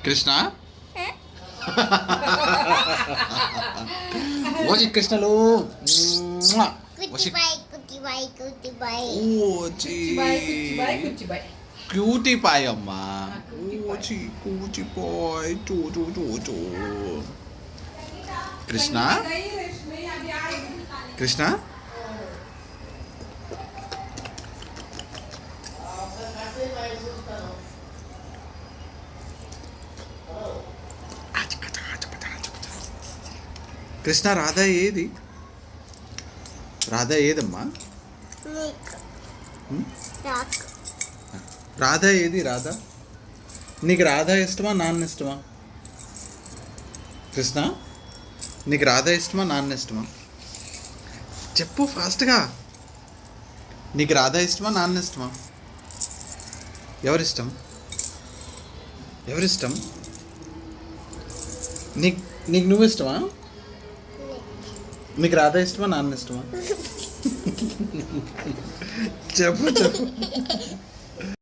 Krishna OG కృష్ణలు cutie పాయ్ అమ్మా OG కూచి పాయ్ చూ చూ చూ చూ కృష్ణ కృష్ణ కృష్ణ రాధా ఏది రాధా ఏదమ్మా రాధా ఏది రాధా నీకు రాధా ఇష్టమా నాన్న ఇష్టమా కృష్ణ నీకు రాధా ఇష్టమా నాన్న ఇష్టమా చెప్పు ఫాస్ట్గా నీకు రాధా ఇష్టమా నాన్న ఇష్టమా ఎవరిష్టం ఎవరిష్టం నీకు నువ్వు ఇష్టమా నీకు రాధా ఇష్టమా నాన్న ఇష్టమా చెప్పు చెప్పు